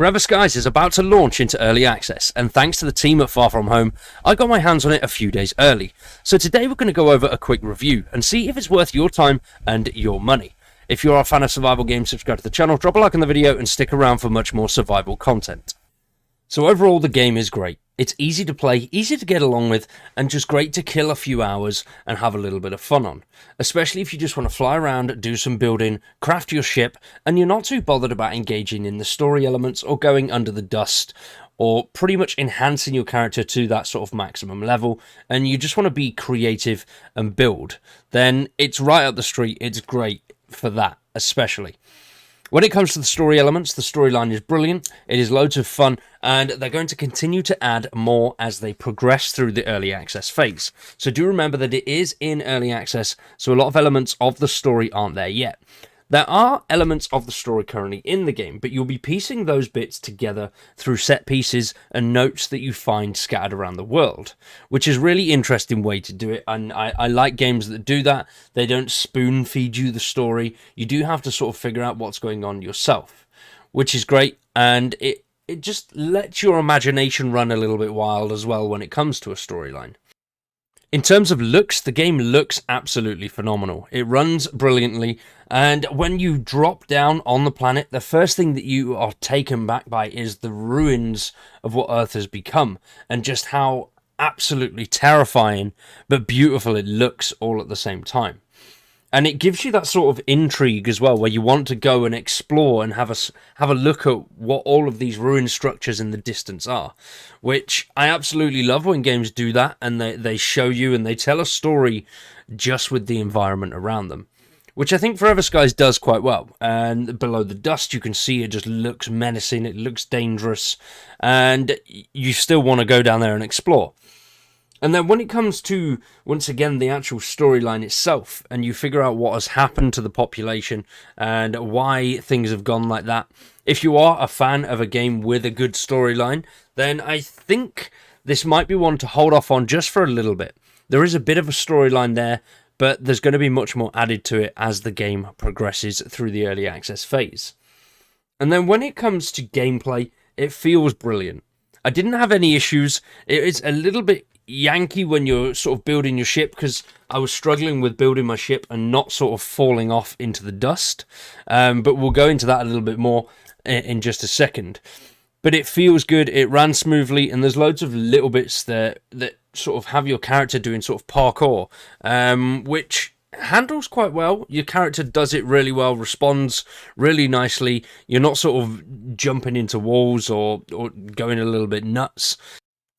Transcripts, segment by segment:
Forever Skies is about to launch into early access, and thanks to the team at Far From Home, I got my hands on it a few days early. So today we're going to go over a quick review and see if it's worth your time and your money. If you're a fan of survival games, subscribe to the channel, drop a like on the video, and stick around for much more survival content. So overall, the game is great. It's easy to play, easy to get along with, and just great to kill a few hours and have a little bit of fun on. Especially if you just want to fly around, do some building, craft your ship, and you're not too bothered about engaging in the story elements or going under the dust, or pretty much enhancing your character to that sort of maximum level, and you just want to be creative and build, then it's right up the street. It's great for that, especially. When it comes to the story elements, the storyline is brilliant, it is loads of fun, and they're going to continue to add more as they progress through the early access phase. So do remember that it is in early access, so a lot of elements of the story aren't there yet. There are elements of the story currently in the game, but you'll be piecing those bits together through set pieces and notes that you find scattered around the world, which is a really interesting way to do it, and I like games that do that. They don't spoon feed you the story. You do have to sort of figure out what's going on yourself, which is great, and it just lets your imagination run a little bit wild as well when it comes to a storyline. In terms of looks, the game looks absolutely phenomenal. It runs brilliantly, and when you drop down on the planet, the first thing that you are taken back by is the ruins of what Earth has become, and just how absolutely terrifying but beautiful it looks all at the same time. And it gives you that sort of intrigue as well, where you want to go and explore and have a look at what all of these ruined structures in the distance are, which I absolutely love when games do that, and they show you and they tell a story just with the environment around them, which I think Forever Skies does quite well. And below the dust, you can see it just looks menacing, it looks dangerous, and you still want to go down there and explore. And then when it comes to, once again, the actual storyline itself, and you figure out what has happened to the population and why things have gone like that, if you are a fan of a game with a good storyline, then I think this might be one to hold off on just for a little bit. There is a bit of a storyline there, but there's going to be much more added to it as the game progresses through the early access phase. And then when it comes to gameplay, it feels brilliant. I didn't have any issues. It is a little bit Yankee when you're sort of building your ship, because I was struggling with building my ship and not sort of falling off into the dust, but we'll go into that a little bit more in just a second. But it feels good, it ran smoothly, and there's loads of little bits there that sort of have your character doing sort of parkour, which handles quite well. Your character does it really well, responds really nicely. You're not sort of jumping into walls or going a little bit nuts.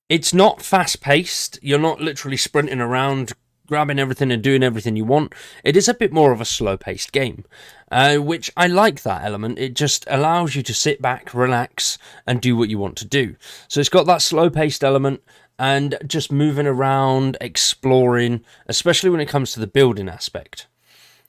It's not fast-paced. You're not literally sprinting around, grabbing everything and doing everything you want. It is a bit more of a slow-paced game, which I like that element. It just allows you to sit back, relax, and do what you want to do. So it's got that slow-paced element and just moving around, exploring, especially when it comes to the building aspect.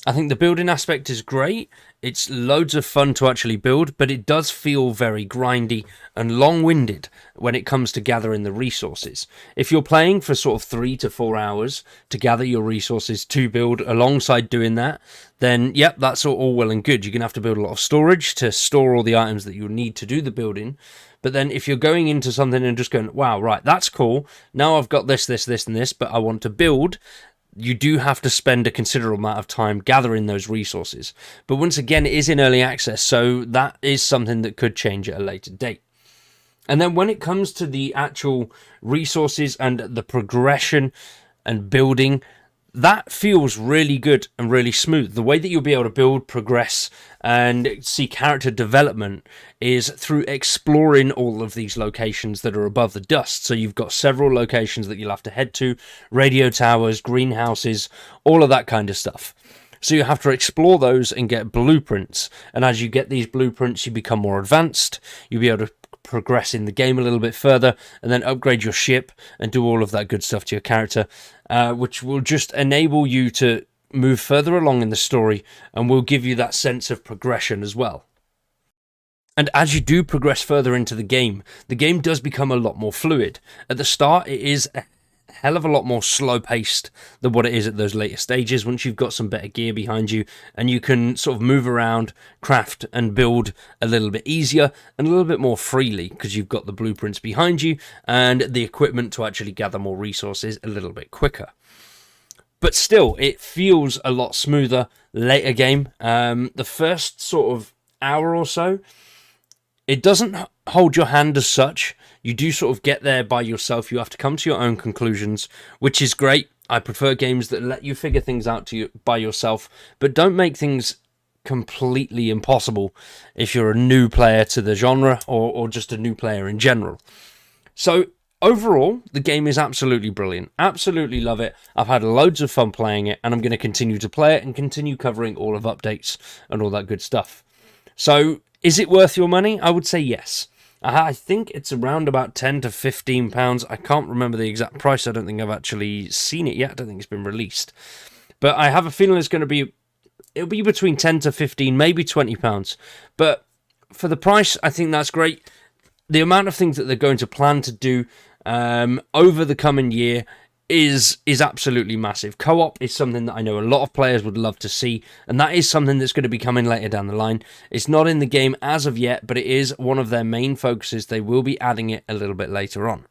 I think the building aspect is great. It's loads of fun to actually build, but it does feel very grindy and long-winded when it comes to gathering the resources. If you're playing for sort of 3 to 4 hours to gather your resources to build alongside doing that, then yep, that's all well and good. You're going to have to build a lot of storage to store all the items that you'll need to do the building. But then if you're going into something and just going, wow, right, that's cool. Now I've got this, and this, but I want to build, you do have to spend a considerable amount of time gathering those resources. But once again, it is in early access, so that is something that could change at a later date. And then when it comes to the actual resources and the progression and building, that feels really good and really smooth. The way that you'll be able to build, progress, and see character development is through exploring all of these locations that are above the dust. So you've got several locations that you'll have to head to, radio towers, greenhouses, all of that kind of stuff. So you have to explore those and get blueprints. And as you get these blueprints, you become more advanced. You'll be able to progress in the game a little bit further and then upgrade your ship and do all of that good stuff to your character, which will just enable you to move further along in the story and will give you that sense of progression as well. And as you do progress further into the game does become a lot more fluid. At the start, it is hell of a lot more slow paced than what it is at those later stages once you've got some better gear behind you and you can sort of move around, craft and build a little bit easier and a little bit more freely because you've got the blueprints behind you and the equipment to actually gather more resources a little bit quicker. But still, it feels a lot smoother later game. The first sort of hour or so, it doesn't hold your hand as such. You do sort of get there by yourself. You have to come to your own conclusions, which is great. I prefer games that let you figure things out by yourself, but don't make things completely impossible if you're a new player to the genre or just a new player in general. So overall, the game is absolutely brilliant. Absolutely love it. I've had loads of fun playing it, and I'm going to continue to play it and continue covering all of updates and all that good stuff. So, is it worth your money? I would say yes. I think it's around about £10 to £15. I can't remember the exact price. I don't think I've actually seen it yet. I don't think it's been released. But I have a feeling it'll be between 10 to 15, maybe £20. But for the price, I think that's great. The amount of things that they're going to plan to do over the coming year is absolutely massive. Co-op is something that I know a lot of players would love to see, and that is something that's going to be coming later down the line. It's not in the game as of yet, but it is one of their main focuses. They will be adding it a little bit later on.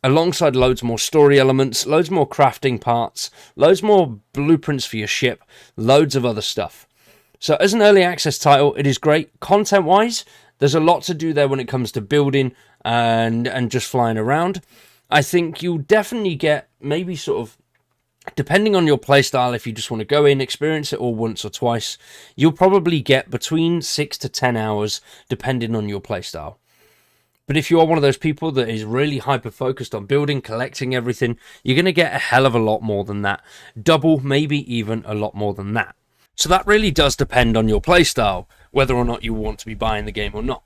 Alongside loads more story elements, loads more crafting parts, loads more blueprints for your ship, loads of other stuff. So as an early access title, it is great. Content-wise, there's a lot to do there when it comes to building and just flying around. I think you'll definitely get maybe sort of, depending on your playstyle, if you just want to go in, experience it all once or twice, you'll probably get between 6 to 10 hours, depending on your playstyle. But if you are one of those people that is really hyper-focused on building, collecting everything, you're going to get a hell of a lot more than that. Double, maybe even a lot more than that. So that really does depend on your playstyle, whether or not you want to be buying the game or not.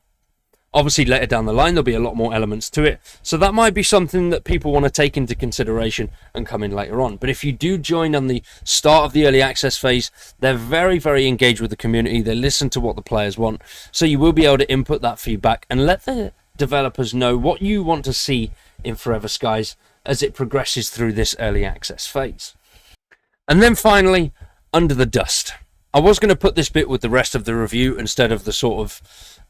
Obviously, later down the line, there'll be a lot more elements to it, so that might be something that people want to take into consideration and come in later on. But if you do join on the start of the early access phase, they're very, very engaged with the community. They listen to what the players want, so you will be able to input that feedback and let the developers know what you want to see in Forever Skies as it progresses through this early access phase. And then finally, Under the Dust. I was going to put this bit with the rest of the review instead of the sort of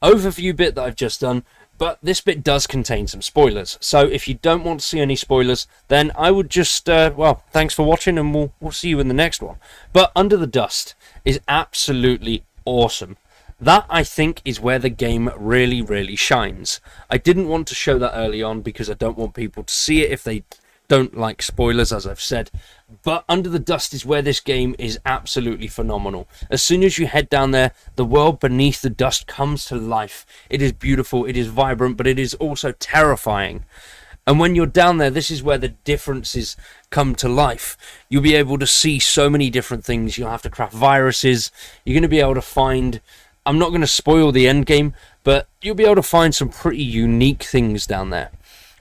overview bit that I've just done, but this bit does contain some spoilers. So if you don't want to see any spoilers, then I would just, well, thanks for watching, and we'll see you in the next one. But Under the Dust is absolutely awesome. That, I think, is where the game really, really shines. I didn't want to show that early on because I don't want people to see it if they don't like spoilers, as I've said. But Under the Dust is where this game is absolutely phenomenal. As soon as you head down there, the world beneath the dust comes to life. It is beautiful, it is vibrant, but it is also terrifying. And when you're down there, this is where the differences come to life. You'll be able to see so many different things. You'll have to craft viruses. You're going to be able to find... I'm not going to spoil the end game, but you'll be able to find some pretty unique things down there.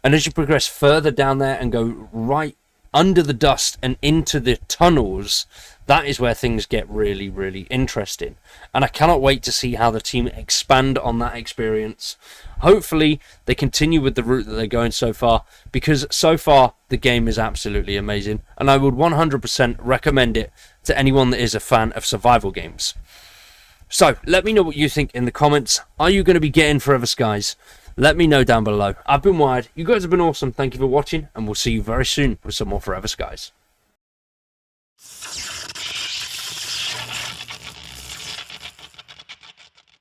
And as you progress further down there and go right under the dust and into the tunnels, that is where things get really, really interesting. And I cannot wait to see how the team expand on that experience. Hopefully, they continue with the route that they're going so far, because so far, the game is absolutely amazing. And I would 100% recommend it to anyone that is a fan of survival games. So, let me know what you think in the comments. Are you going to be getting Forever Skies? Let me know down below. I've been Wired. You guys have been awesome. Thank you for watching, and we'll see you very soon with some more Forever Skies.